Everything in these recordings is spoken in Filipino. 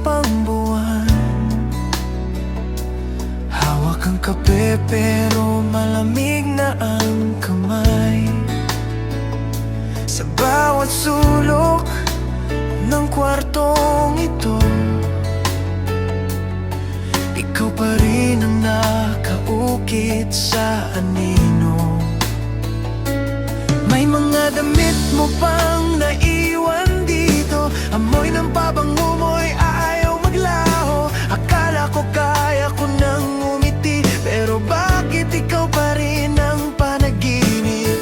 pang buwan. Hawak ang kape pero malamig na ang kamay. Sa bawat sulok ng kwartong ito, ikaw pa rin ang nakaukit sa anino. May mga damit mo pang naiwan dito, amoy ng pabango mo'y ayaw maglaho. Akala ko kaya ko nang umiti, pero bakit ikaw pa rin ang panaginip?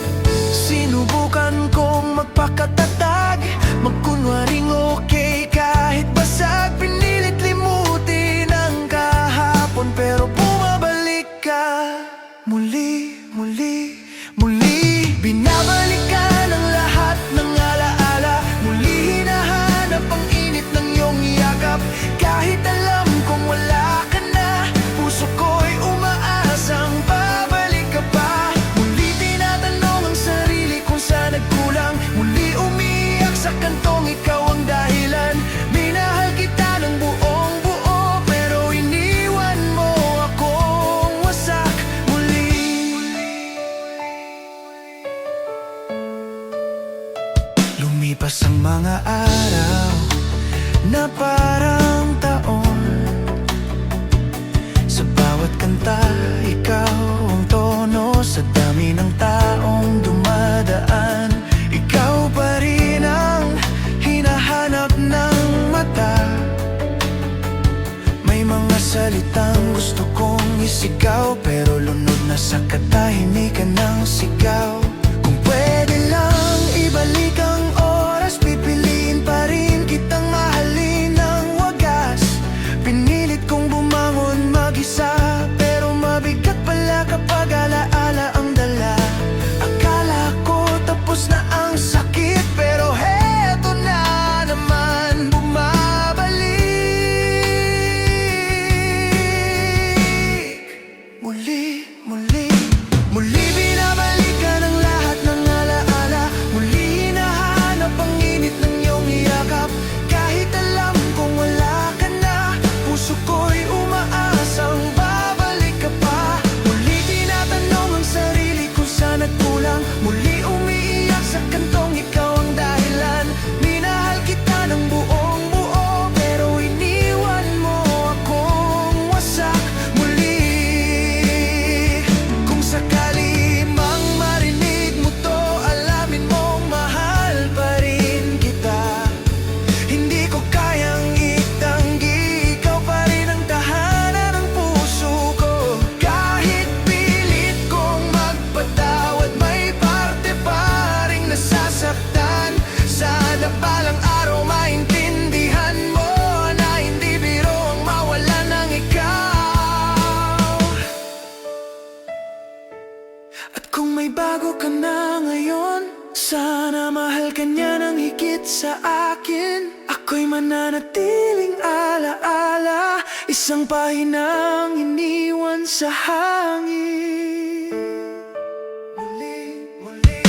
Sinubukan kong magpakatatag, magkunwaring okay kahit basag. Pinilit limutin ang kahapon, pero bumabalik ka muli, muli, muli. Binabalikan ang lahat ng alaala, muli hinahanap ang init ng iyong yakap. Kahit alam kong wala ka na, puso ko'y umaasang babalik ka pa. Muli tinatanong ang sarili kung saan nagkulang, muli umiyak sa kantong ikaw ang dahilan. Minahal kita ng buong buo, pero iniwan mo akong wasak muli. Lumipas ang mga araw na parang taon. Sa bawat kanta, ikaw ang tono. Sa dami ng taong dumadaan, ikaw pa rin ang hinahanap ng mata. May mga salitang gusto kong isigaw, pero lunod na sa katahimikan ng sigaw. Kung pwede lang ibalik ang oras, pipiliin pa rin kitang mahalin ng wagas. Pinilit kong bumangon mag-isa, pero mabigat pala kapag alaala ang dala. Akala ko tapos na ang sakit, pero heto na naman bumabalik. Muli, muli, muli binabalikan ang lahat ng alaala, muli hinahanap ang init ng iyong yakap. Kahit alam kong wala ka na, puso ko'y umaasang babalik ka pa. Muli tinatanong ang sarili kung saan nagkulang, muli umiiyak sa kantong ikaw ang dahilan. Minahal kita ng buong buo, pero iniwan mo akong wasak muli. Kung sakali mang marinig mo to, alamin mong mahal pa rin kita. Hindi ko kayang itanggi, ikaw pa rin ang tahanan ng puso ko. Kahit pilit kong magpatawad, may parte pa ring nasasaktan. Sana balang araw maintindihan mo na hindi biro ang mawalan ng ikaw. At kung may bago ka na ngayon, sana mahal ka niya ng higit sa akin. Ako'y mananatiling alaala, isang pahinang iniwan sa hangin. Muli, muli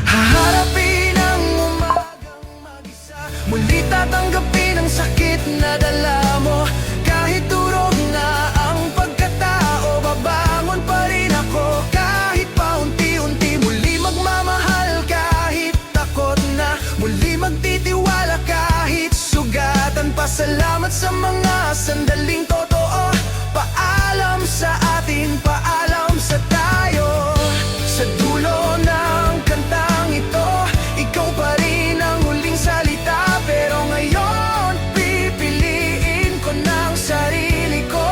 haharapin ang umagang mag-isa, muli tatanggapin ang sakit na dala mo. Kahit durog na ang pagkatao, babangon pa rin ako. Kahit paunti-unti, muli magmamahal kahit takot na, muli magtitiwala kahit sugatan. Pasalamat sa mga sandaling totoo, paalam sa atin, paalam sa tayo. Sa dulo ng kantang ito, ikaw pa rin ang huling salita. Pero ngayon, pipiliin ko ng sarili ko,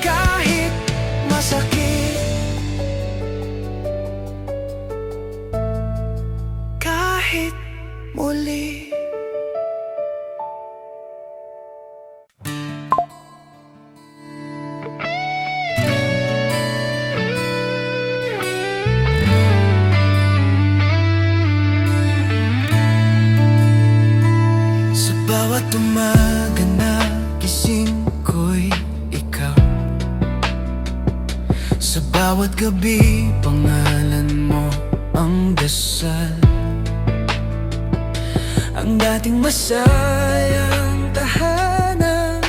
kahit masakit, kahit muli. Bawat umaga na gising ko'y ikaw. Sa bawat gabi, pangalan mo ang dasal. Ang dating masayang tahanan,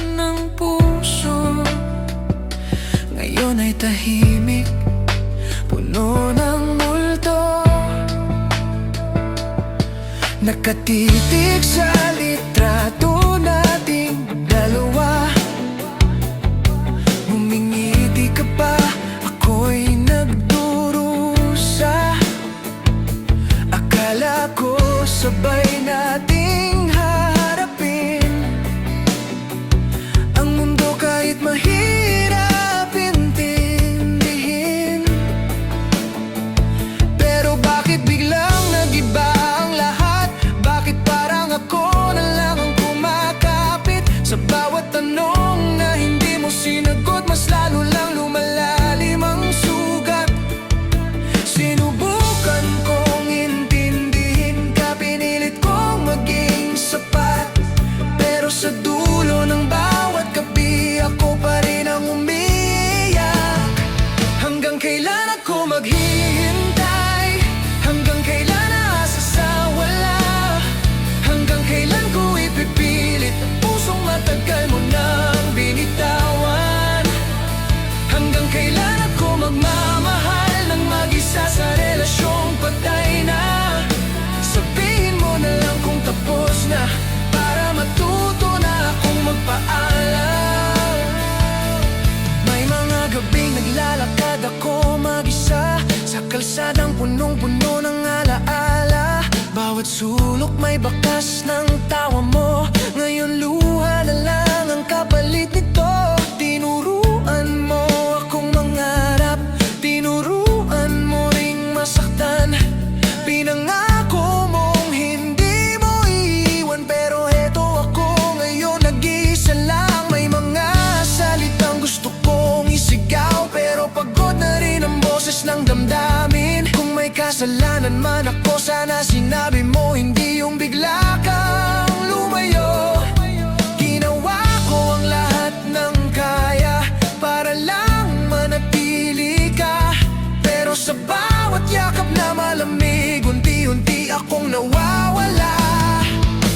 ay tahimik, puno ng multo, nakatitig sa litrato nating dalawa. Ngumingiti ka pa, ako'y nagdurusa. Akala ko sabay nating haharapin ang mundo kahit mahirap intindihin. Pero bakit biglang nag-iba ang lahat? Bakit parang ako na lang ang kumakapit? Sa bawat tanong na hindi mo sinagot, mas lalo lang lumalalim ang sugat. Sinubukan kong intindihin ka, pinilit kong maging sapat, pero sa dulo ng bawat gabi ako pa rin ang umiiyak. Hanggang kailan ako maghihintay? Hanggang kailan aasa sa wala? Hanggang kailan ko ipipilit ang pusong matagal mo nang binitawan? Hanggang kailan ako magmamahal ng mag-isa sa relasyong patay na? Sabihin mo na lang kung tapos na, para matuto na akong magpaalam. May mga gabing naglalakad ako mag-isa sa kalsadang punong-puno ng alaala. Bawat sulok may bakas ng tawa mo, ngayon luha na lang ang kapalit nito. Tinuruan mo akong mangarap, tinuruan mo ring masaktan. Pinangako mong hindi mo iiwan, pero heto ako ngayon nag-iisa lang. May mga salitang gusto kong isigaw, pero pagod na rin ang boses ng damdamin. Kung may kasalanan man ako, sana sinabi mo, hindi yung bigla kang lumayo. Ginawa ko ang lahat ng kaya para lang manatili ka, pero sa bawat yakap na malamig, unti-unti akong nawawala.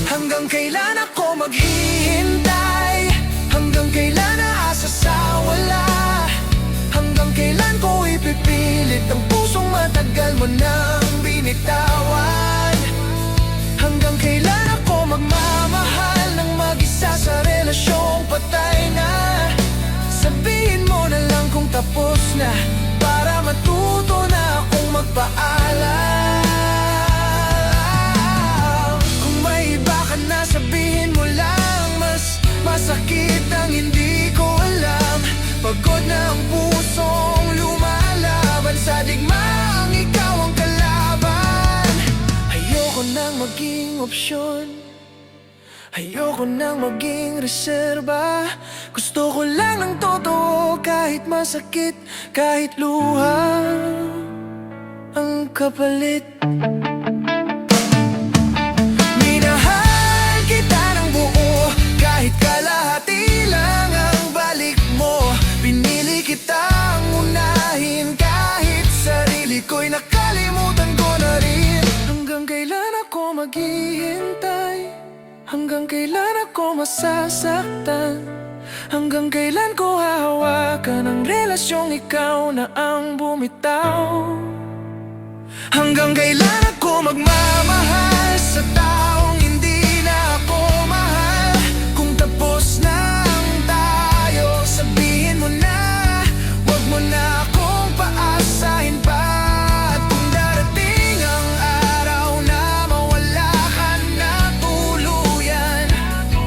Hanggang kailan ako maghihintay? Hanggang kailan aasa sa wala? Hanggang kailan ko ipipilit ang pusong matagal mo nang binitawan? Hanggang kailan ako magmamahal ng mag-isa sa relasyong patay na? Sabihin mo na lang kung tapos na, para matuto na akong magpaalam. Kung may iba ka na, sabihin mo lang. Mas masakit ang hindi ko alam. Pagod na ang pusong lumalaban sa digmaang ikaw ang kalaban. Ayoko nang maging opsyon, ayoko nang maging reserba. Gusto ko lang ng totoo, kahit masakit, kahit luha ang kapalit. Minahal kita ng buo, kahit kalahati lang ang balik mo. Pinili kitang unahin, kahit sarili ko'y nakalimutan ko na rin. Hanggang kailan ako maghihintay? Hanggang kailan ako masasaktan? Hanggang kailan ko hahawakan ang relasyong ikaw na ang bumitaw? Hanggang kailan ako magmamahal sa taong hindi na ako mahal? Kung tapos na ang tayo, sabihin mo na, wag mo na akong paasahin pa. At kung darating ang araw na mawala ka na tuluyan,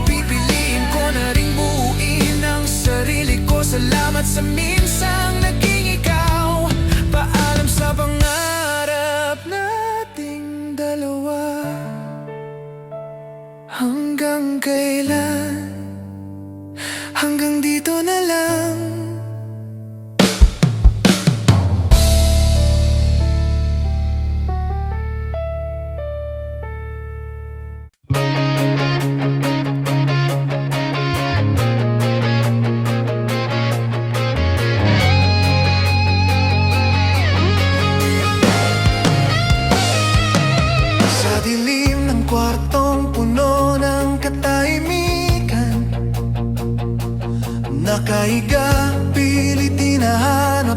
pipiliin ko na ring buuin ang sarili ko. Salamat sa minsang naging ikaw. Paalam sa pangarap nating dalawa. Hanggang kailan? Hanggang dito na lang. Nakahiga, pilit hinahanap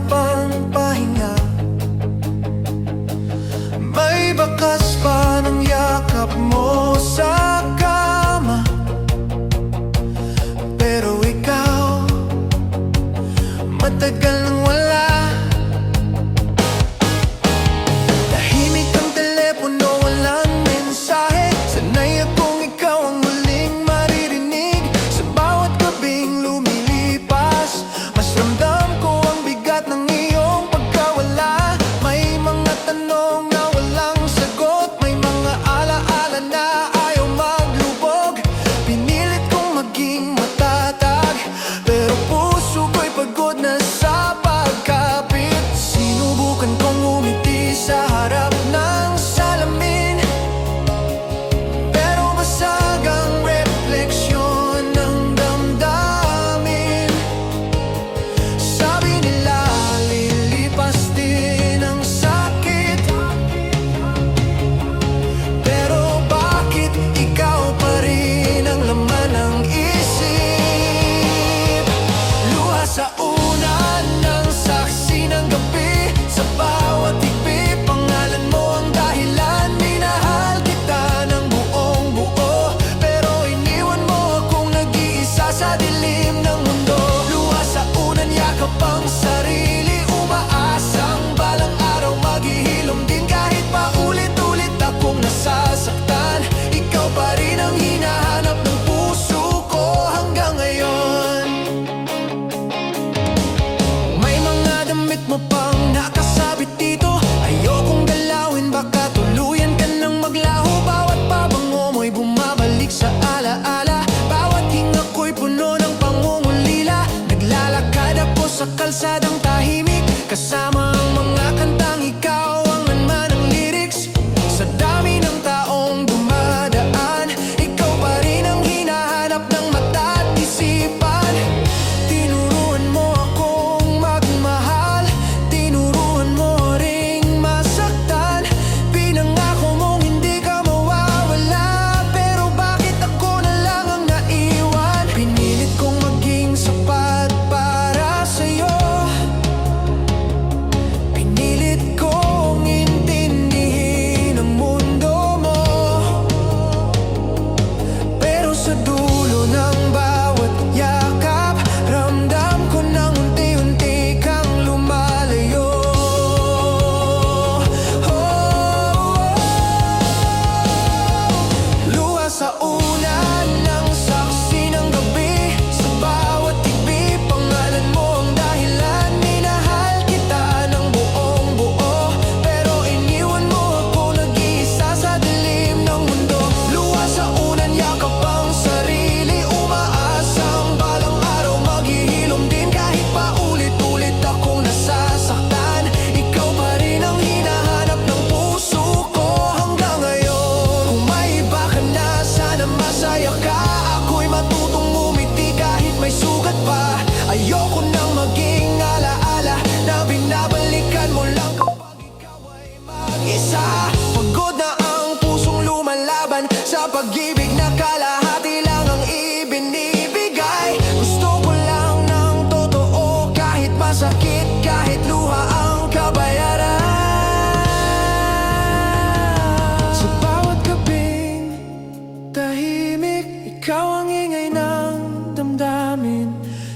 sa unan ng saksi ng gabi. Sa bawat tipi, pangalan mo ang dahilan. Minahal kita ng buong buo, pero iniwan mo ako nag-iisa sa dilim ng mundo. Luha sa unan, yakap ang sarili, umaasang balang araw maghihilom din. Kahit pa ulit-ulit akong nasasaktan, ikaw pa rin ang hinahanap ng puso ko hanggang ngayon. Kung may iba ka na, sana masaya ka. Ako'y matutong ngumiti kahit may sugat pa. Ayoko nang maging alaala na binabalikan mo lang kapag ikaw ay mag-isa. Pagod na ang pusong lumalaban sa pag-ibig na kalahati lang ang ibinibigay. Gusto ko lang ng totoo, kahit masakit, kahit luha ang kabayaran. Sa bawat gabing tahimik, ikaw ang ingay ng damdamin.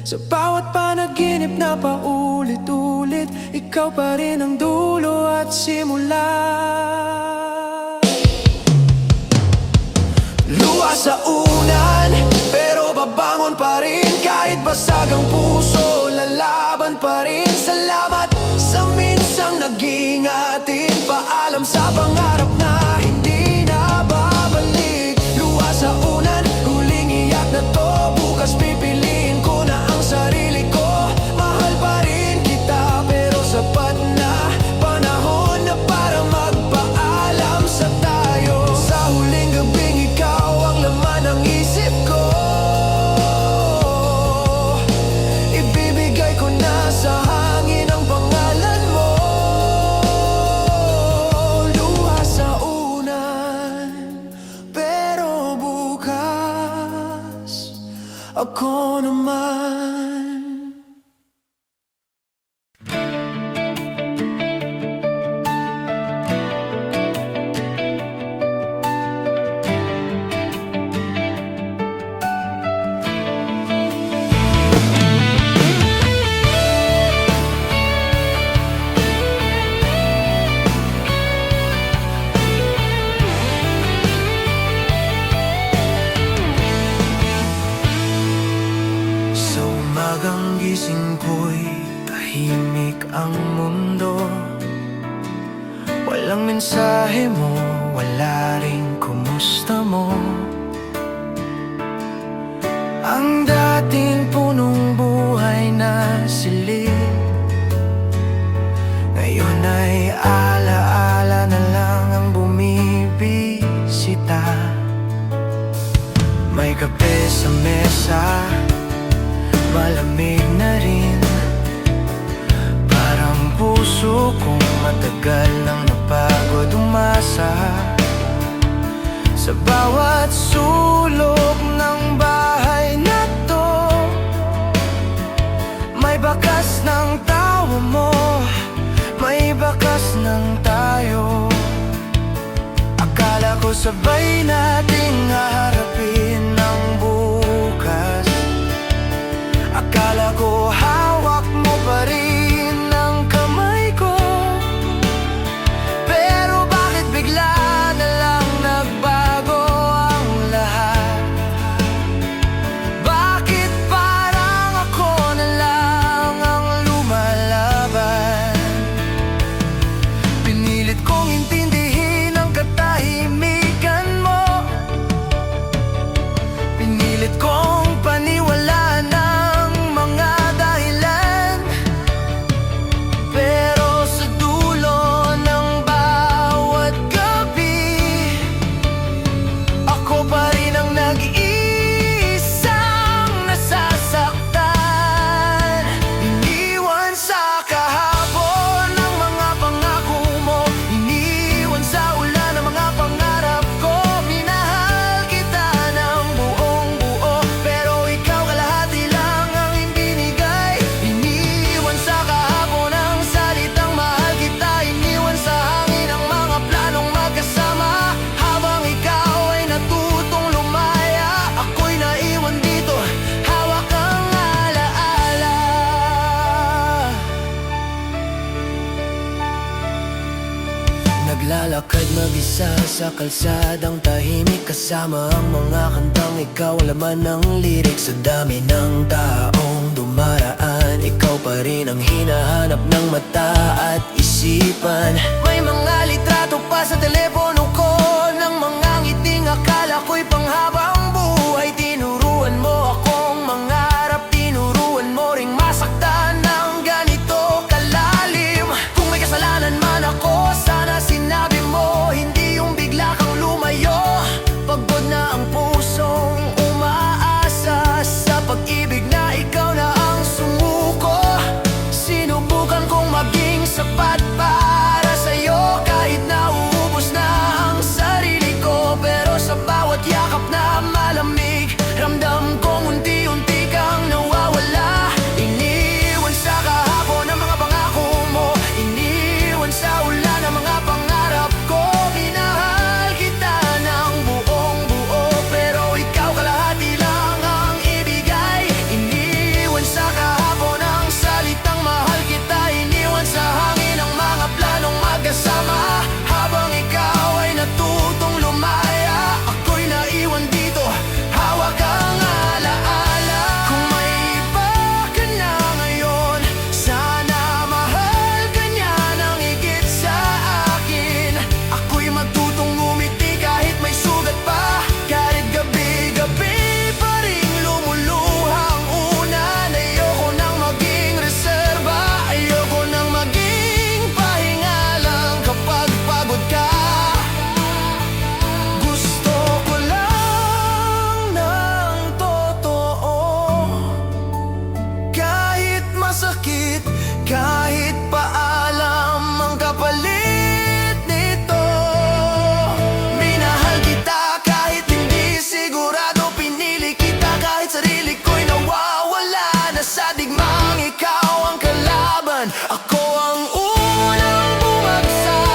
Sa bawat panaginip na paulit-ulit, ikaw pa rin ang dulo at simula. Luha sa unan, pero babangon pa rin. Kahit basag ang puso, lalaban pa rin. Salamat sa minsang naging atin. Paalam sa pangarap na hindi na babalik. Luha sa unan, huling iyak na to. Bukas pipiliin ko na ang sarili ko. Mahal pa rin kita, pero sapat na panahon na para magpaalam sa tayo. Sa huling gabing ikaw ang laman ng isip ko. Ibibigay ko na sa hangin ang pangalan mo. Luha sa unan, pero bukas ako naman. Sa umagang gising ko'y tahimik ang mundo. Walang mensahe mo, wala ring kumusta mo. Ang dating punong buhay na silid, ngayon ay alaala na lang ang bumibisita. May kape sa mesa, malamig na rin. Parang puso kong matagal nang napagod umasa. Sa bawat sulok ng bahay na to, may bakas ng tawa mo, may bakas ng tayo. Akala ko sabay nating haharapin ang bukas. Akala ko hawak mo pa rin ang kamay ko. Pero bakit bigla na lang nagbago ang sa kalsadang tahimik, kasama ang mga kantang ikaw ang laman ng lyrics. Sa dami ng taong dumaraan, ikaw pa rin ang hinahanap ng mata at isipan. May mga litrato pa sa telepono ko ng mga ngiting akala ko'y panghabang buhay. Tinuruan mo akong mangarap, tinuruan mo ring masaktan ng ganito kalalim. Kung may kasalanan man ako, sana sinabi mo, hindi yung bigla kang lumayo. Pagod na ang pusong umaasa sa pag-ibig na ikaw na ang sumuko. Sinubukan kong maging sapat para sa'yo, kahit na uubos na ang sarili ko. Pero sa bawat yakap na malamig, ramdam kong unti-unti kang nawawala. Iniwan sa kahapon ang mga pangako mo, iniwan sa ulan ang mga pangarap ko. Minahal kita ng buong buo, pero ikaw kalahati lang ang ibigay. Iniwan sa kahapon ang salitang mahal kita, iniwan sa hangin ang mga planong magkasama. Habang ikaw ay natutong lumaya, ako'y naiwan dito, hawak ang alaala. Kung may iba ka na ngayon, sana mahal ka niya ng higit sa akin. Ako'y matutong ngumiti kahit may sugat pa, kahit gabi-gabi pa rin lumuluha ang unan. Ayoko nang maging reserba, ayoko nang maging pahinga lang kapag pagod ka. Gusto ko lang ng totoo, kahit masakit, kahit paalam ang kapalit nito. Minahal kita kahit hindi sigurado, pinili kita kahit sarili ko'y nawawala na sa digmang ikaw ang kalaban. Ako ang unang bumagsak.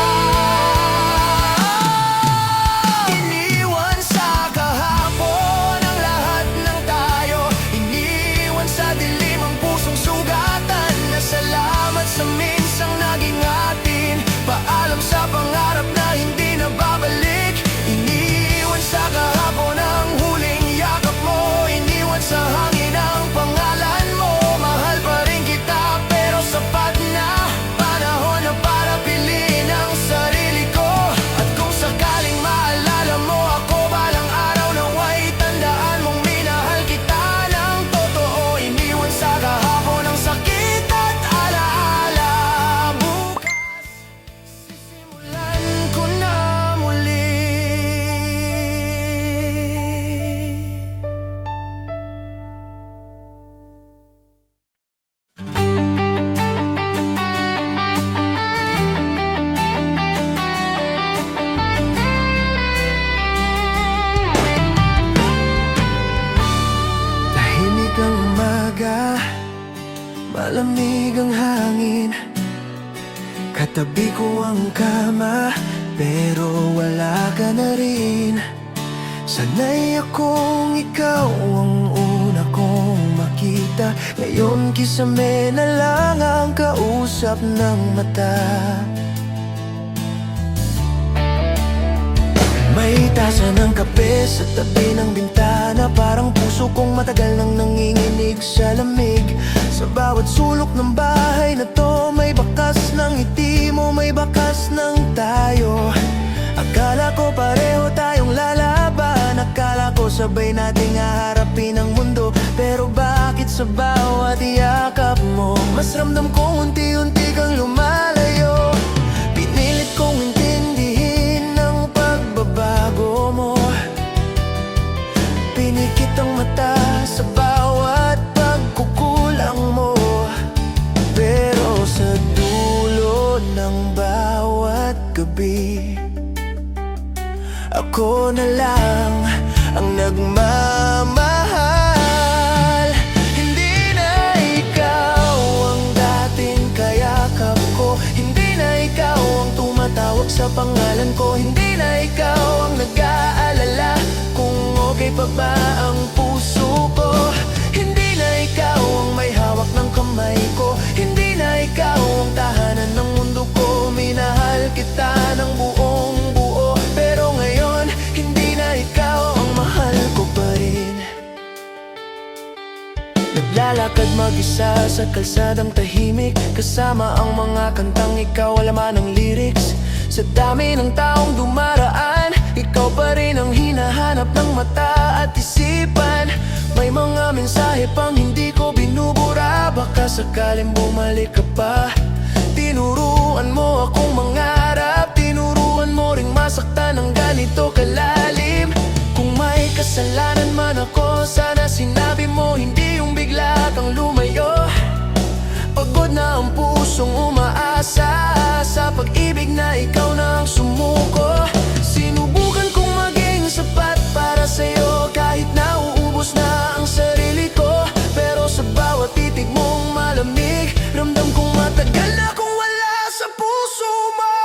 Iniwan sa kahapon ang lahat ng tayo, iniwan sa dilim ang pusong sugatan. Na salamat sa minsang naging atin, paalam sa pangarap na hindi na babalik. Iniwan sa kahapon ang huling yakap mo, iniwan sa hangin ang pangalan mo. Mahal pa rin kita pero sapat na, panahon na para piliin ang sarili ko. At kung sakaling maalala mo ako balang araw, nawa'y tandaan mong minahal kita ng totoo. Iniwan sa kahapon ang sakit at alaala. Bukas sisimulan ko na muli. Tahimik ang umaga, malamig ang hangin. Katabi ko ang kama, pero wala ka na rin. Sanay akong ikaw ang una kong makita, ngayon kisame na lang ang kausap ng mata. May tasa ng kape sa tabi ng bintana, parang puso kong matagal nang nanginginig sa lamig. Sa bawat sulok ng bahay na to, may bakas ng ngiti mo, may bakas ng tayo. Akala ko pareho tayong lalaban, akala ko sabay nating haharapin ang mundo. Pero bakit sa bawat yakap mo, mas ramdam kong unti-unti kang lumalayo. Pinilit kong intindihin ang pagbabago mo, pinikit ang mata sa bawat pagkukulang mo. Pero sa dulo ng bawat gabi, ako na lang ang nagmamahal. Hindi na ikaw ang dating kayakap ko, hindi na ikaw ang tumatawag sa pangalan ko, hindi na ikaw ang nag-aalala kung okay pa ba ang puso ko. Hindi na ikaw ang may hawak ng kamay ko, hindi na ikaw ang tahanan ng mundo ko. Minahal kita ng buong buo, pero ngayon naglalakad mag-isa sa kalsadang tahimik, kasama ang mga kantang ikaw ang laman ng lyrics. Sa dami ng taong dumaraan, ikaw pa rin ang hinahanap ng mata at isipan. May mga mensahe pang hindi ko binubura, baka sakaling bumalik ka pa. Tinuruan mo akong mangarap, tinuruan mo ring masaktan ng ganito kalalim. Kung may kasalanan man ako, sana sinabi mo, hindi yung bigla kang lumayo. Pagod na ang pusong umaasa sa pag-ibig na ikaw na ang sumuko. Sinubukan kong maging sapat para sa'yo, kahit nauubos na ang sarili ko. Pero sa bawat titig mong malamig, ramdam kong matagal na akong wala sa puso mo.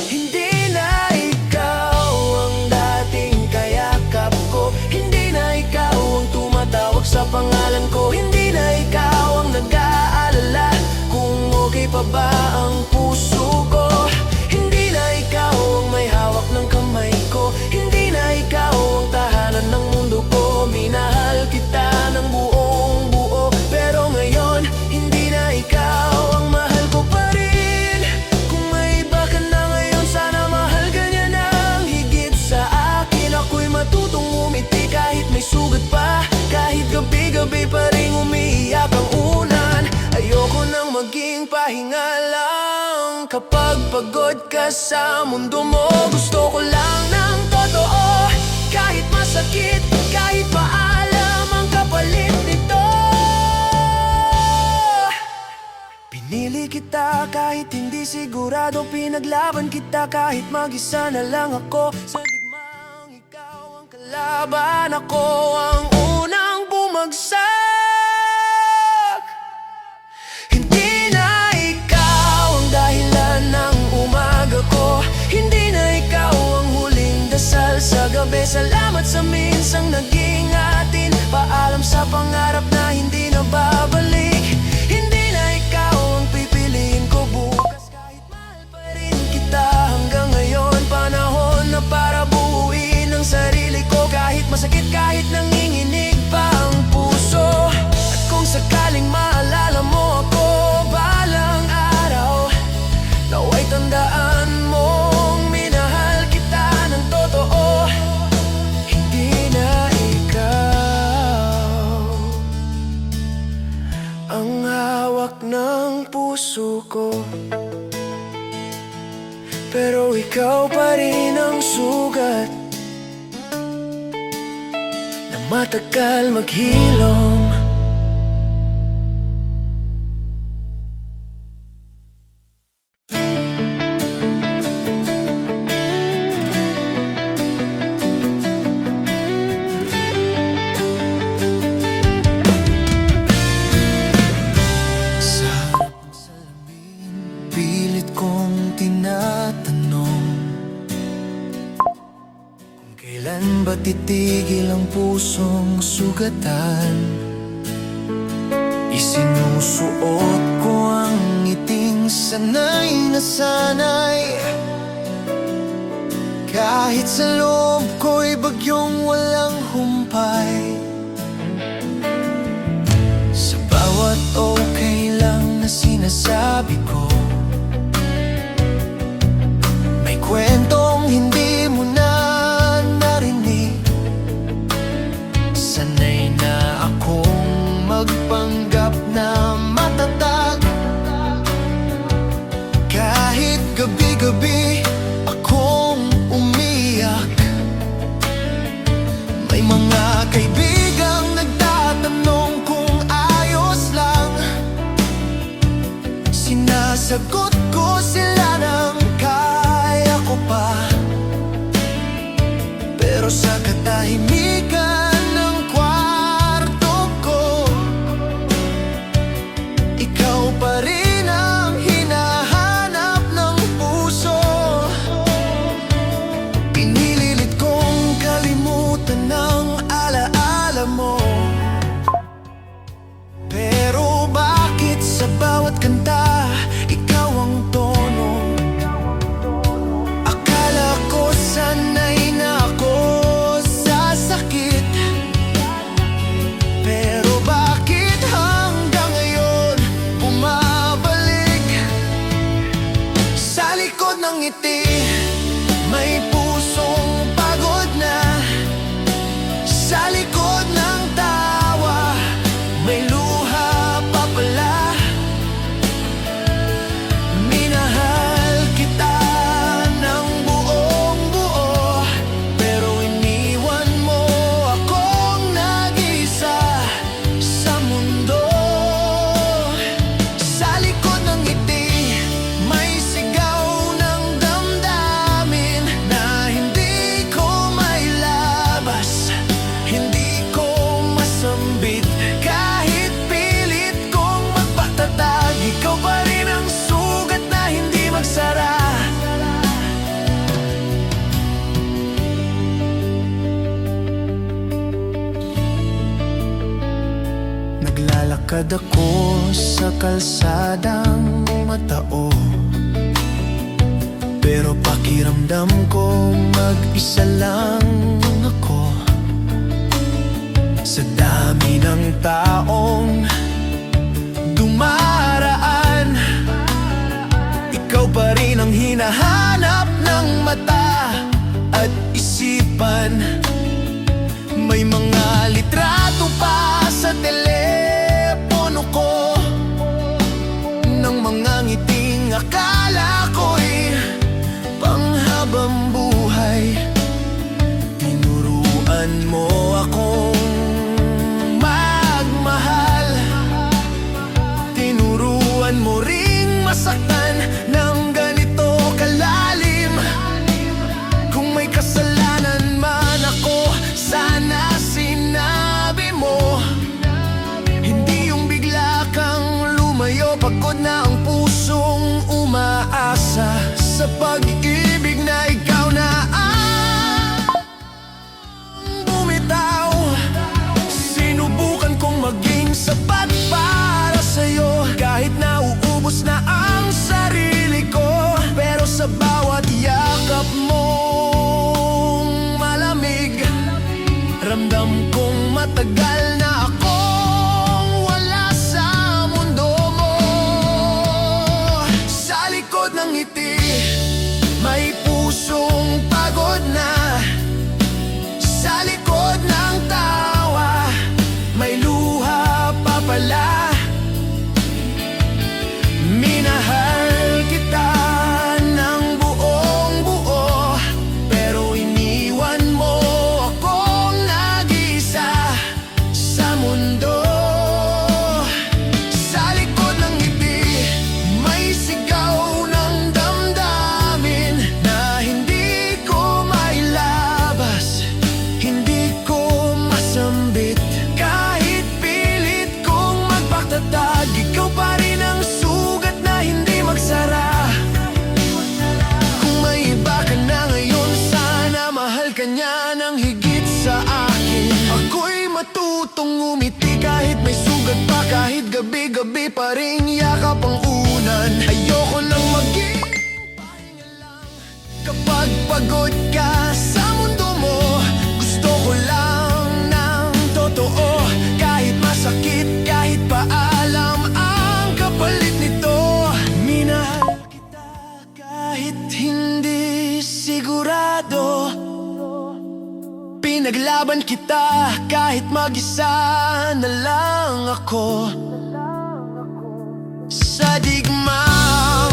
Hindi na ikaw ang dating kayakap ko, hindi na ikaw ang tumatawag sa pangalan ko, hindi na ikaw ang nag-aalala kung okay pa ba ang puso ko. Hindi na ikaw ang may hawak ng kamay ko, hindi na ikaw ang tahanan ng mundo ko. Minahal kita ng buong buo, pero ngayon hindi na ikaw ang mahal ko pa rin. Kung may iba ka na ngayon, sana mahal ka niya ng higit sa akin. Ako'y matutong umiti kahit may sugat pa, kahit gabi-gabi pa rin umiiyak ang unan. Ayoko nang maging pahinga lang kapag pagod ka sa mundo mo. Gusto ko lang ng totoo, kahit masakit, kahit maalam ang kapalit nito. Pinili kita kahit hindi sigurado, pinaglaban kita kahit mag-isa na lang ako. Sa digmang ikaw ang kalaban, ako ang unang bumagsak. Hindi na ikaw ang dahilan ng umaga ko, hindi na ikaw ang huling dasal sa gabi. Salamat sa minsang naging atin, paalam sa pangarap na hindi na babalik. Hindi na ikaw ang pipiliin ko bukas, kahit mahal pa rin kita hanggang ngayon. Panahon na para buuin ang sarili ko, kahit masakit, kahit nanginginig pa ang puso. At kung sakaling maalala mo ako balang araw, naway tandaan mong minahal kita ng totoo. Hindi na ikaw ang hawak ng puso ko, pero ikaw pa rin ang sugat na matagal maghilom. Sa salamin, pilit kong tinatanong kung kailan ba titigil ang pusong sugatan. Isinusuot ko ang ngiting sanay na sanay, kahit sa loob ko'y bagyong walang humpay. Sa bawat okay lang na sinasabi ko, may kwentong hindi mo na narinig. Sanay na akong magpanggap na matatag, kahit gabi-gabi akong umiyak. May mga kaibigang nagtatanong kung ayos lang, sinasagot ko sila ng kaya ko pa. Pero sa katahimikan ng kwarto ko, ikaw pa rin ang hinahanap ng puso. Pinililit kong kalimutan ng alaala mo, pero bakit sa bawat kanta ikaw ang tono? Akala ko sanay na ako sa sakit Naglalakad ako sa kalsadang matao, pero pakiramdam ko mag-isa lang ako. Sa dami ng taong dumaraan, ikaw pa rin ang hinahanap ng mata at isipan. May mga litrato pa sa telepono ko ng mga ngiting akala ko'y panghabang buhay. Tinuruan mo akong magmahal, tinuruan mo ring masaktan ng ganito kalalim. Kung may kasalanan man ako, sana sinabi mo. Hindi yung bigla kang lumayo, pagod na ang pusong umaasa sa pag-ibig na ikaw na ang bumitaw. Sinubukan kong maging sapat para sa'yo, kahit nauubos na ang sarili ko. Pero sa bawat yakap mong malamig, ramdam kong matagal na akong wala sa mundo mo. Sa likod ng ngiti, may pusong pagod na. Sa likod ng tawa, may luha pa pala. Minahal kita ng buong buo, pero iniwan mo akong nag-isa sa mundo. Sa likod ng ngiti, may sigaw ng damdamin na hindi ko mailabas, hindi ko masambit. Kahit pilit kong magpaktatag, ikaw pa rin ang sugat na hindi magsara. Kung may iba ka na ngayon, sana mahal ka niya ng higit sa akin. Ako'y matutong ngumiti kahit may sugat pa, kahit gabi-gabi pa rin yakap ang unan. Ayoko nang maging pahinga lang kapag pagod ka sa mundo mo. Gusto ko lang ng totoo, kahit masakit, kahit paalam ang kapalit nito. Minahal kita kahit hindi sigurado, pinaglaban kita kahit mag-isa na lang ako. Sa digmang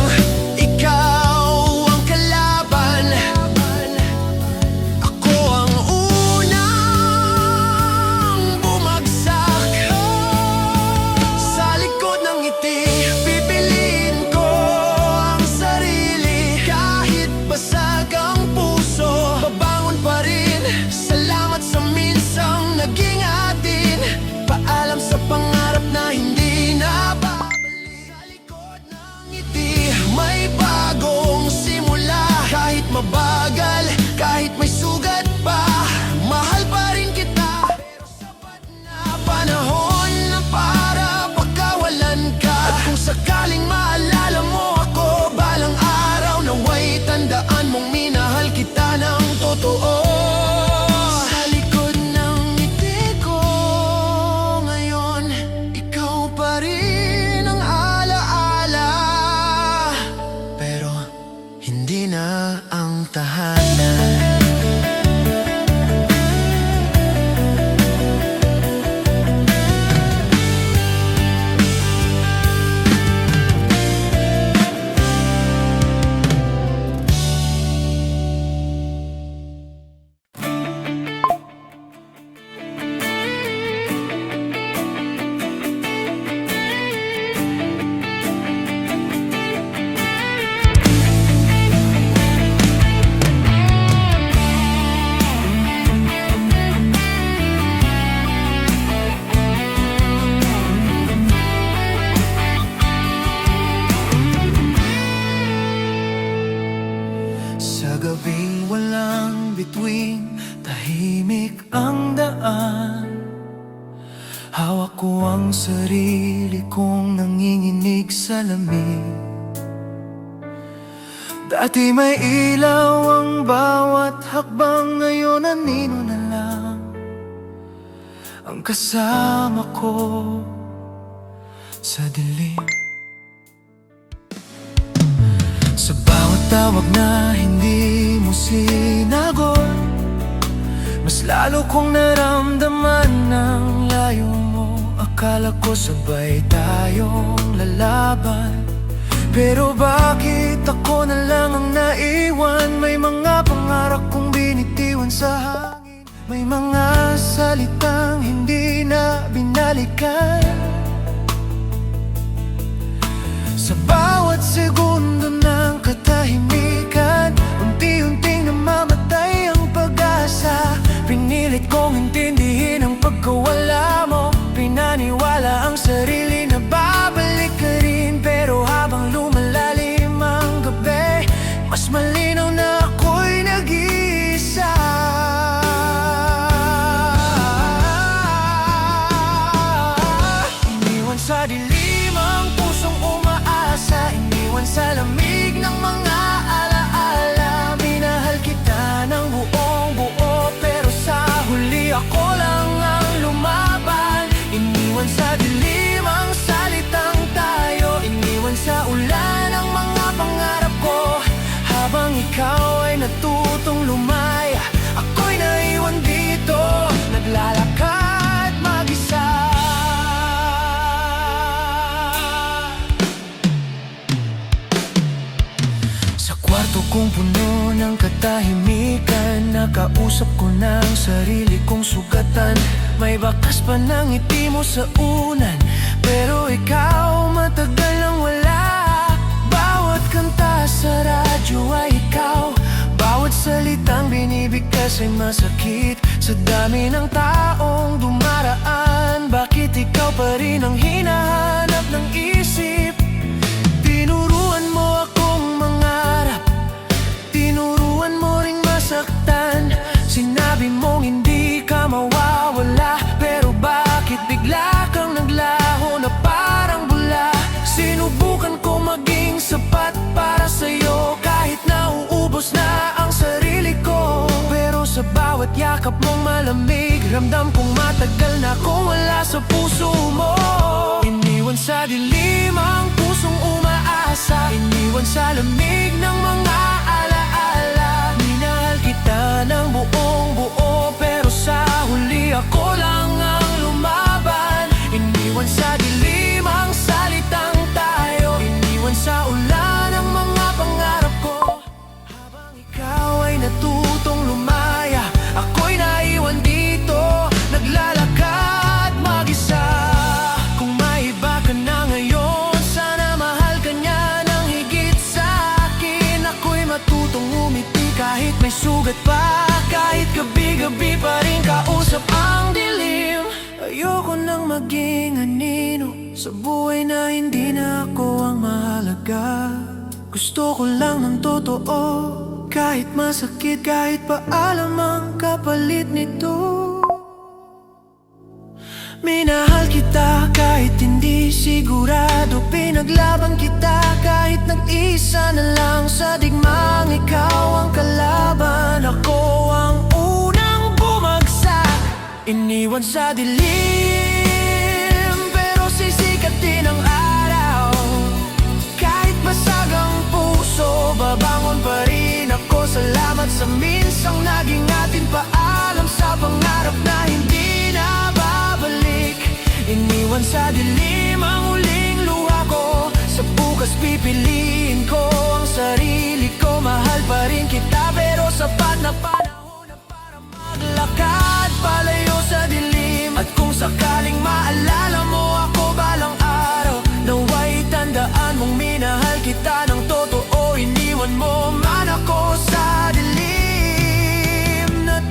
ikaw ang kalaban, ako ang unang bumagsak. Sa likod ng ngiti, pipiliin ko ang sarili. Kahit basag ang puso, babangon pa rin. Salamat sa minsang naging atin. Paalam sa pangarap na hindi na babalik. Sa likod ng ngiti, may bagong simula. Kahit mabagal, kahit may sugat pa, mahal pa rin kita. Pero sapat na panahon na para pagkawalan ka. At kung sakaling maalala mo ako balang araw, naway tandaan mong minahal kita ng totoo. Sa likod ng ngiti ko ngayon, ikaw pa rin ang alaala, pero hindi na ang tahanan. bituin, tahimik ang daan. Hawak ko ang sarili kong nanginginig sa lamig. Dati may ilaw ang bawat hakbang, ngayon anino na lang ang kasama ko sa dilim. Sa bawat tawag na hindi mo sinagot, mas lalo kong naramdaman ng layo mo. Akala ko sabay tayong lalaban, pero bakit ako na lang ang naiwan? May mga pangarap kong binitiwan sa hangin, may mga salitang hindi na binalikan. Sa bawat segundo ng katahimikan, unti-unting namamatay ang pag-asa. Pinilit kong intindihin ang pagkawala mo, pinaniwala ang sarili na babalik ka rin. Pero habang lumalalim ang gabi, mas malinaw na ako'y nag-iisa. Iniwan sa dilim ang pusong umaasa, iniwan sa lamig ng mga alaala. Minahal kita ng buong buo, pero sa huli ako lang ang lumaban. Iniwan sa dilim ang salitang tayo, iniwan sa ulan ang mga pangarap ko. Habang ikaw ay natutong lumaya, ako'y naiwan dito, naglalakad mag-isa. Sa kwarto kong puno ng katahimikan, nakausap ko ng sarili kong sugatan. May bakas pa ng ngiti mo sa unan, pero ikaw matagal nang wala. Bawat kanta sa radyo ay ikaw, bawat salitang binibigkas ay masakit. Sa dami ng taong dumaraan, bakit ikaw pa rin ang hinahanap ng isip? Tinuruan mo akong mangarap, tinuruan mo ring masaktan. Sinabi mong hindi ka mawawala, pero bakit bigla kang naglaho na parang bula? Sinubukan ko maging sapat para sa'yo, kahit nauubos na ang sarili ko. Pero sa bawat yakap mong malamig, ramdam kong matagal na akong wala sa puso mo. Iniwan sa dilim ang pusong umaasa, iniwan sa lamig ng mga alaala. Minahal kita ng buong buo, pero sa huli ako lang ang lumaban. Iniwan sa dilim ang salitang tayo, iniwan sa ulan ang mga pangarap ko. Habang ikaw ay natutong lumaya, ako'y naiwan dito, naglalakad mag-isa. Kung may iba ka na ngayon, sana mahal ka niya ng higit sa akin. Ako'y matutong umiti kahit may sugat pa, kahit gabi-gabi pa rin kausap ang dilim. Ayoko nang maging anino sa buhay na hindi na ako ang mahalaga. Gusto ko lang ng totoo, kahit masakit, kahit paalam ang kapalit nito. Minahal kita kahit hindi sigurado, pinaglaban kita kahit nag-isa na lang. Sa digmang ikaw ang kalaban, ako ang unang bumagsak. Iniwan sa dilim, pero sisikatin ang araw. Kahit basag ang puso, babangon pa rin ako. Salamat sa minsang naging atin, paalam sa pangarap na hindi na babalik. Iniwan sa dilim ang huling luha ko, sa bukas pipiliin ko ang sarili ko. Mahal pa rin kita, pero sapat na panahon na para maglakad palayo sa dilim. At kung sakaling maalala mo ako balang araw, nawa'y tandaan mong minahal kita ng totoo. Iniwan mo man ako sa dilim na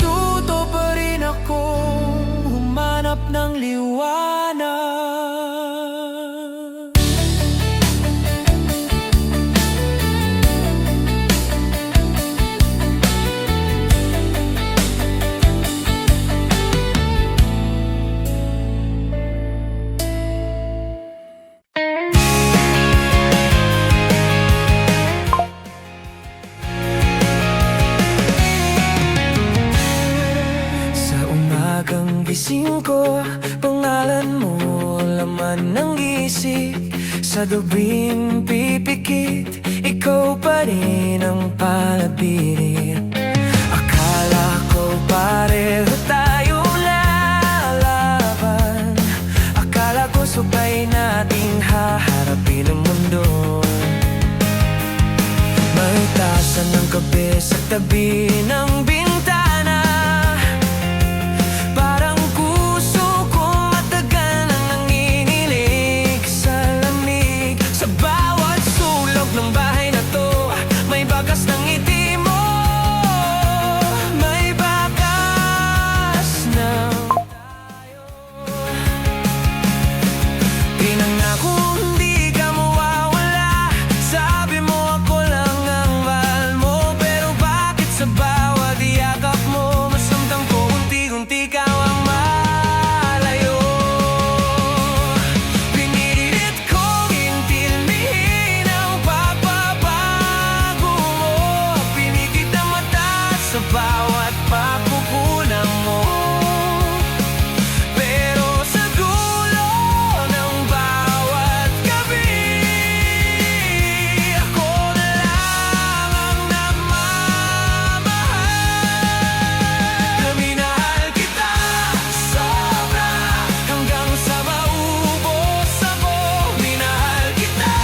umagang gising ko, pangalan mo laman ng isip. Sa gabing pipikit, ikaw pa rin ang palapilit. Akala ko pareho tayo lalaban, akala ko sabay nating haharapin ang mundo. May tasa ng kape sa tabi ng bintana, parang puso kong matagal nang nanginginig sa lamig. Sa bawat sulok ng bahay na to, may bakas ng ngiti mo, may bakas ng tayo. Pinangako hindi ka mawawala, sabi mo ako lang ang mahal mo. Pero bakit sa bawat yakap mo, mas ramdam ko unti-unti ka ang malayo. Pinilit kong intindihin ang pagbabago mo, pinikit ang mata sa bawat pagkukulang mo. Pero sa dulo ng bawat gabi, ako na lang ang nagmamahal. Minahal kita sobra, hanggang sa maubos ako. Minahal kita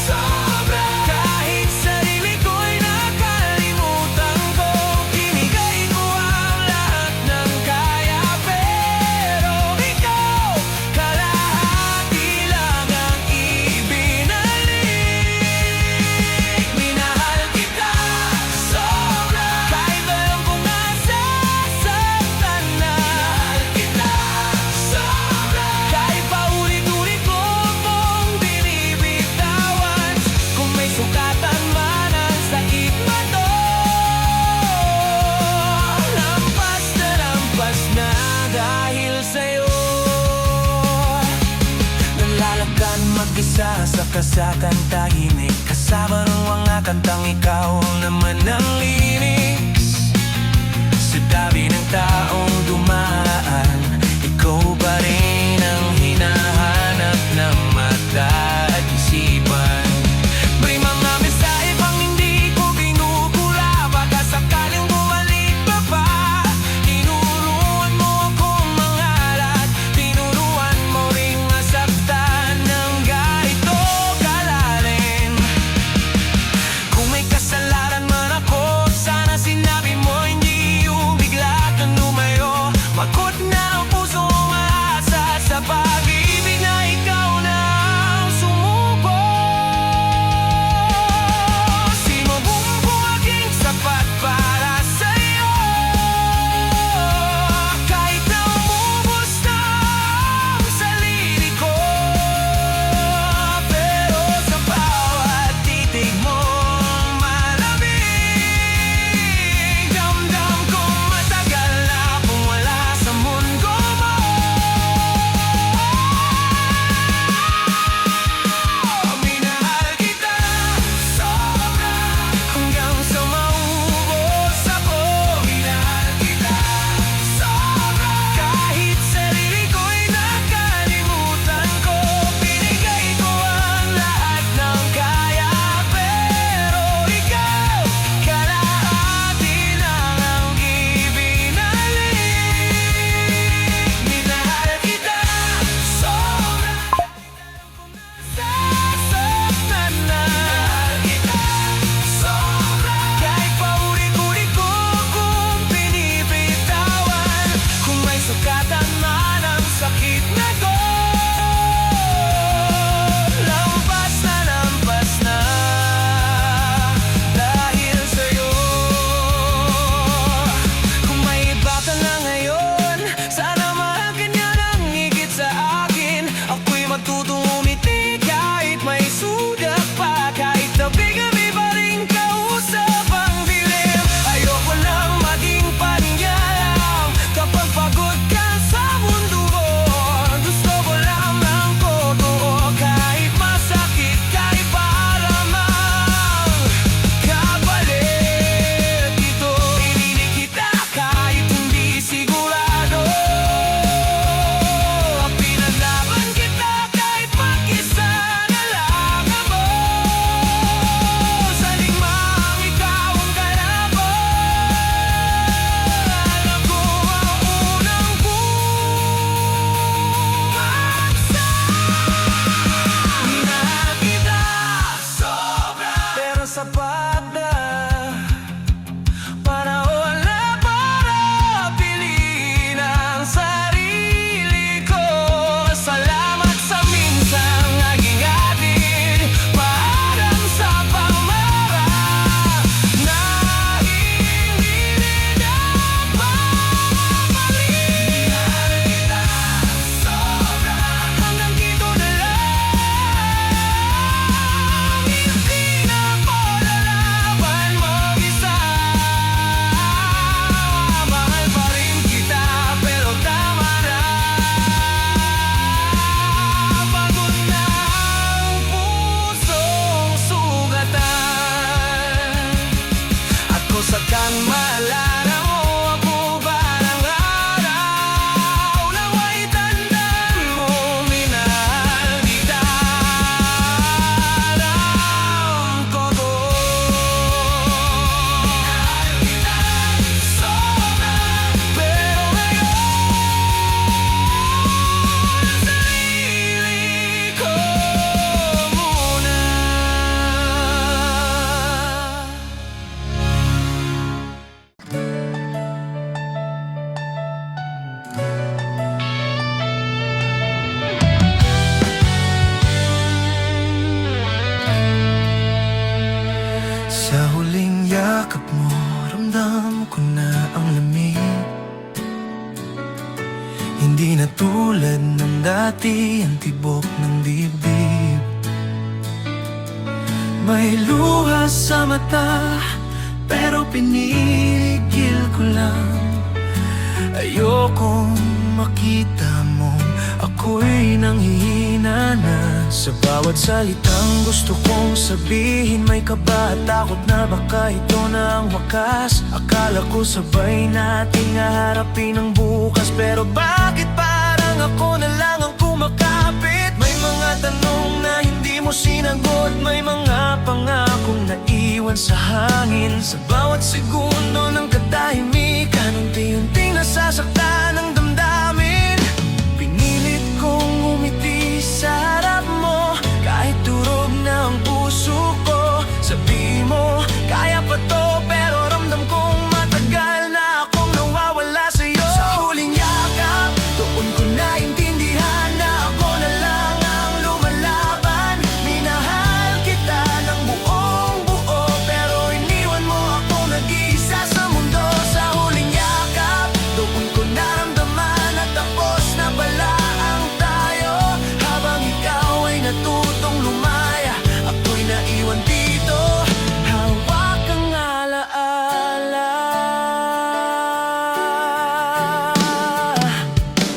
sobra, kahit sarili ko'y nakalimutan ko. Binigay ko ang lahat ng kaya, pero ikaw kalahati lang ang ibinalik. Minahal kita sobra, kahit alam kong nasasaktan na. Minahal kita sobra, kahit paulit-ulit ko mong binibitawan. Kung may sukatan man ang sakit na to, lampas na dahil sa'yo. Nalalagan mag-isa sa kasatan tahimik, kasama ng mga kantang ikaw naman ang linis. Sa dami ng taong dumaan, ikaw pa rin ang hinahanap ng mata at isipan. May mga mensahe pang hindi ko binubura, baka sakaling bumalik pa ba. Tinuruan mo akong mangarap, tinuruan mo ring masaktan ng ganito kalalim. Kung may kasalanan man ako, sana sinabi mo, hindi yung bigla kang lumayo. Makot na ang puso umaasa sa pag-ibig na ikaw na ang sumubo. Sinubong ko aking sapat para sa'yo, kahit na umubos na ang sarili ko. Pero sa bawat titig mong malamig, damdam kong matagal na akong wala sa mundo mo. Minahal kita sobra, hanggang sa maubos ako. Minahal kita sobra, kahit sarili ko'y nakalimutan ko. Binigay ko ang lahat ng kaya, pero ikaw kalahati lang ang ibinalik. Minahal kita sobra, sasaktan na. Minahal kita sobra, kahit paulit-ulit ko kung binibitawan. Kung may sukatan man ang sakit na to, lampas na dahil sa'yo. Kung may iba ka na ngayon, sana mahal ka niya ng higit sa akin. Ako'y matutong umiti kahit may sugat pa, kahit tabi-gabi pa rin kausap ang dilim. Ayoko lang maging panyalam kapag pagod ka sa mundo ko. Gusto Hindi na tulad ng dati ang tibok ng dibdib. May luha sa mata, pero pinigil ko lang. Ayokong makita mong ako'y nanghihina na. Sa bawat salitang gusto kong sabihin, may kaba at takot na baka ito na ang wakas. Akala ko sabay nating haharapin ang bukas, pero bakit parang ako na lang ang kumakapit? May mga tanong na hindi mo sinagot, may mga pangakong naiwan sa hangin. Sa bawat segundo ng katahimikan, unti-unting nasasaktan ang damdamin. Pinilit kong umiti sa harap mo, kahit durog na ang puso ko. Sabi mo, kaya pa to, pero ramdam kong matagal na akong nawawala sa'yo. Sa huling yakap, doon ko naintindihan na ako na lang ang lumalaban. Minahal kita ng buong buo, pero iniwan mo ako nag-iisa sa mundo. Sa huling yakap, doon ko naramdaman na tapos na pala ang tayo. Habang ikaw ay natutong lumaya, ako'y naiwan dito, hawak ang alaala.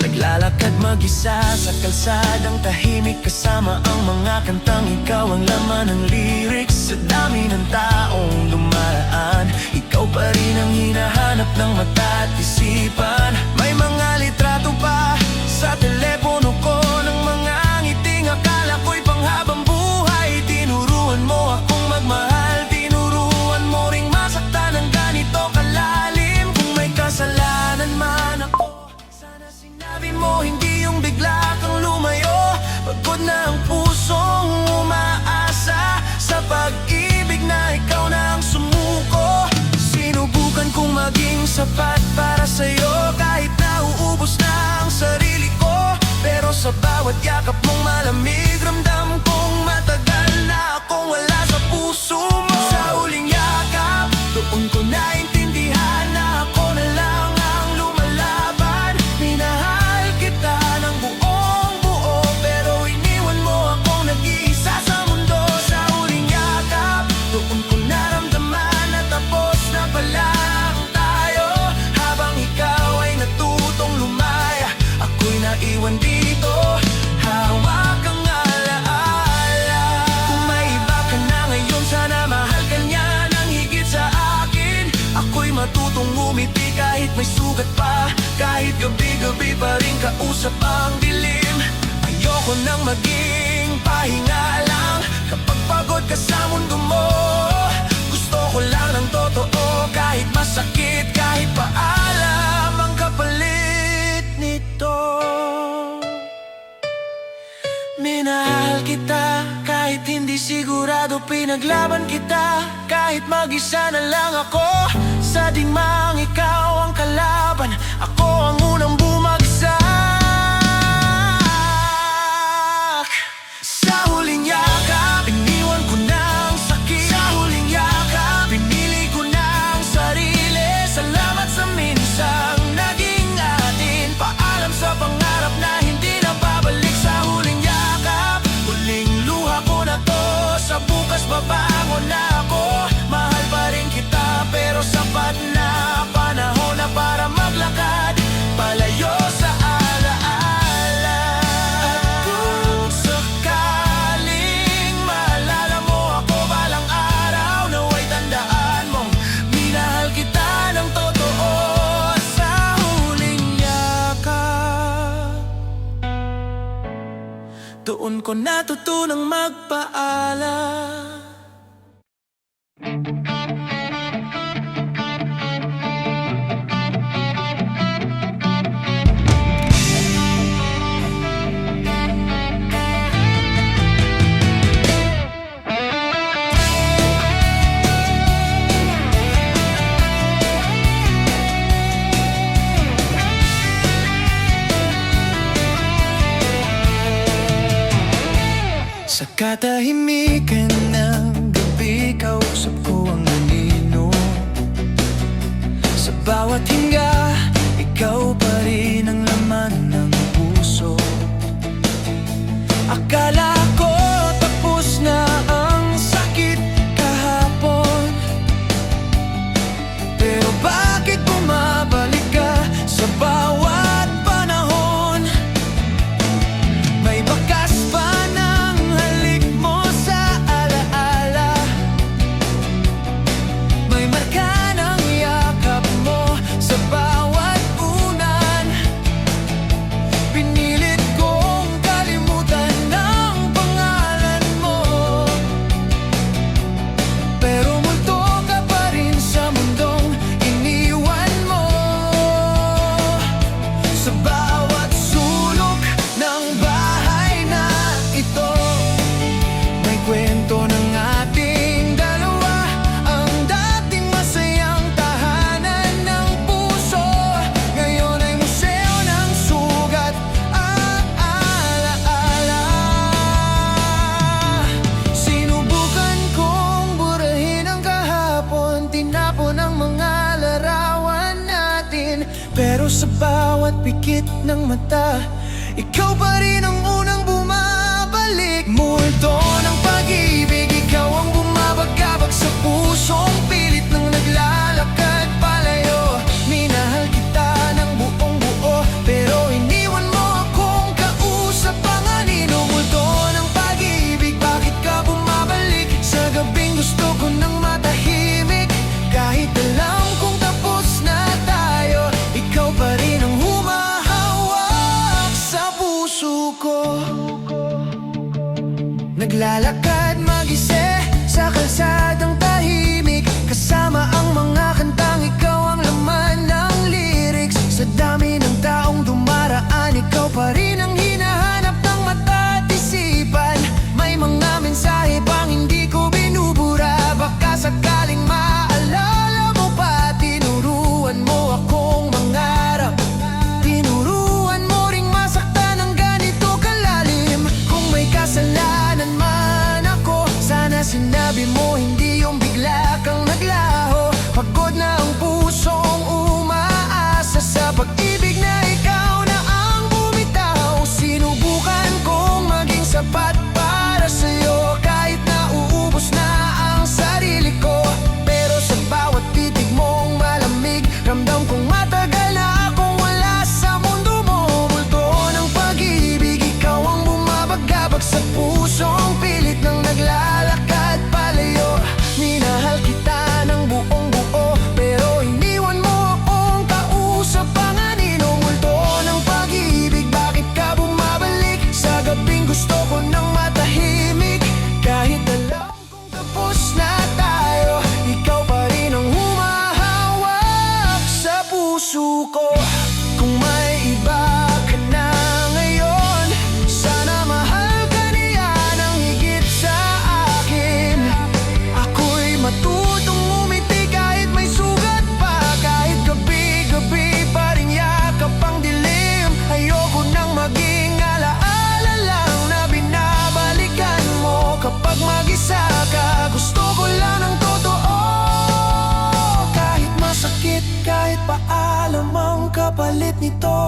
Naglalakad mag-isa sa kalsadang tahimik, kasama ang mga kantang ikaw ang laman ng lyrics. Sa dami ng taong dumaraan, ikaw pa rin ang hinahanap ng mata at isipan. May mga litrato pa sa telepono ko ng mga ngiting akala ko'y panghabang buhay. Tinuruan mo akong magmahal, tinuruan mo ring masaktan ng ganito kalalim. Kung may kasalanan man ako, sana sinabi mo, hindi yung bigla kang lumayo. Pagod na ang pusong umaasa sa pag-ibig na ikaw na ang sumuko. Sinubukan kong maging sapat para sa'yo, kahit nauubos na ang sarili ko. Pero sa bawat yakap mong malamig, ramdam kong matagal na akong wala sa puso mo. Sa huling yakap, doon ko naintindihan na ako na lang ang lumalaban. Minahal kita ng buong buo, pero iniwan mo akong nag-iisa sa mundo. Sa huling yakap, doon ko naramdaman na tapos na pala ang tayo. Habang ikaw ay natutong lumaya, ako'y naiwan dito, hawak ang alaala. Kung may iba ka na ngayon, sana mahal ka niya ng higit sa akin. Ako'y matutong umiti kahit may sugat pa, kahit gabi-gabi pa rin kausap ang dilim. Ayoko nang maging pahinga lang kapag pagod ka sa mundo mo. Gusto ko lang ng totoo, kahit masakit, kahit paalam ang kapalit nito. Minahal kita kahit hindi sigurado, pinaglaban kita kahit mag-isa na lang ako. Sa digmang ikaw ang kalaban, ako ang unang bumagsak. Sa huling yakap, iniwan ko na ang sakit. Sa huling yakap, pinili ko na ang sarili. Salamat sa minsang naging atin, paalam sa pangarap na hindi na babalik. Sa huling yakap, huling luha ko na to. Sa bukas babangon na ako, mahal pa rin kita, pero sapat na. Panahon na para maglakad palayo sa alaala. At kung sakaling maalala mo ako balang araw, nawa'y tandaan mong minahal kita ng totoo. Sa huling yakap, doon ko natutunang magpaalam. Sa katahimikan ng gabi, kausap ko ang anino. Sa bawat hinga, ikaw pa rin ang laman ng ng mata. Ikaw pa rin ang unang bumabalik. Multo ng pag-ibig, ikaw ang bumabagabag sa pusong pilit ng naglalakad palayo. Minahal kita ng buong buo, pero iniwan mo akong kausap ang anino. Multo ng pag-ibig, bakit ka bumabalik sa gabing gusto ko nang matahimik? Kahit alam kong tapos na tayo, ikaw pa rin ang humahawak sa puso ko. Naglalakad mag-isa sa kalsadang tahimik, kasama ang mga kantang ikaw ang laman ng lyrics. Sa dami ng taong dumaraan, ikaw pa rin ang hinahanap ng mata at isipan. May mga mensahe pang hindi ko binubura, baka sakaling maalala mo pa. Tinuruan mo akong mangarap, tinuruan mo ring masaktan ng ganito kalalim. Kung may kasalanan man ako, sana sinabi mo, hindi yung bigla kang naglaho. Pagod na ang pusong umaasa sa pag-ibig na ikaw na ang bumitaw. Sinubukan kong maging sapat para sa'yo, kahit na uubos na ang sarili ko. Pero sa bawat titig mong malamig, ramdam kong matagal na akong wala sa mundo mo. Multo ng pag-ibig, ikaw ang bumabagabag sa pusong pilit ng naglalakad palayo. Minahal kita ng buong buo, pero iniwan mo akong kausap ang anino. Multo ng pag-ibig, bakit ka bumabalik sa gabing gusto ko nang matahimik? Kahit alam kong tapos na tayo, ikaw pa rin ang humahawak sa puso ko. Kung may iba ka na ngayon, sana mahal ka niya ng higit sa akin. Ako'y matutong umiti kahit may sugat pa, kahit gabi-gabi pa rin yakap ang dilim. Ayoko nang maging alaala lang na binabalikan mo kapag mag-isa ka. Gusto ko lang ng totoo, kahit masakit, kahit paalam ang kapalit nito.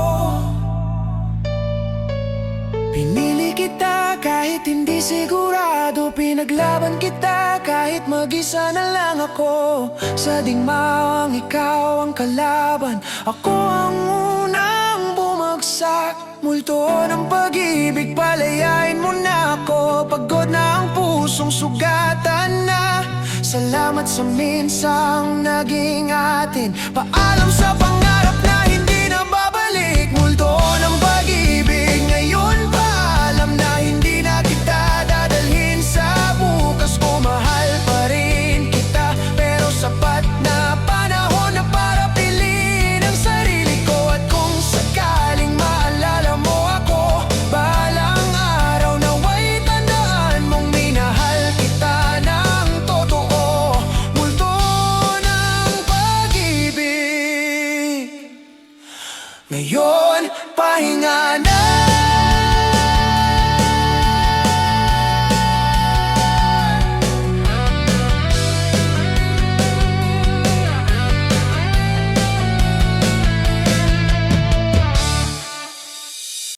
Pinili kita kahit hindi sigurado, pinaglaban kita kahit mag-isa na lang ako. Sa digmaang ikaw ang kalaban, ako ang unang bumagsak. Multo ng pag-ibig, palayain mo na ako. Pagod na ang pusong sugatan na. Salamat sa minsang naging atin. Paalam sa pangarap na hindi na babalik. Multo ng pag-ibig, ngayon paalam na hindi na kita dadalhin sa bukas ko. Mahal pa rin kita, pero sapat na panahon na para piliin ang sarili ko. At kung sakaling maalala mo ako, balang araw nawa'y tandaan mong minahal kita ng totoo. Multo ng pag-ibig, ngayon pahinga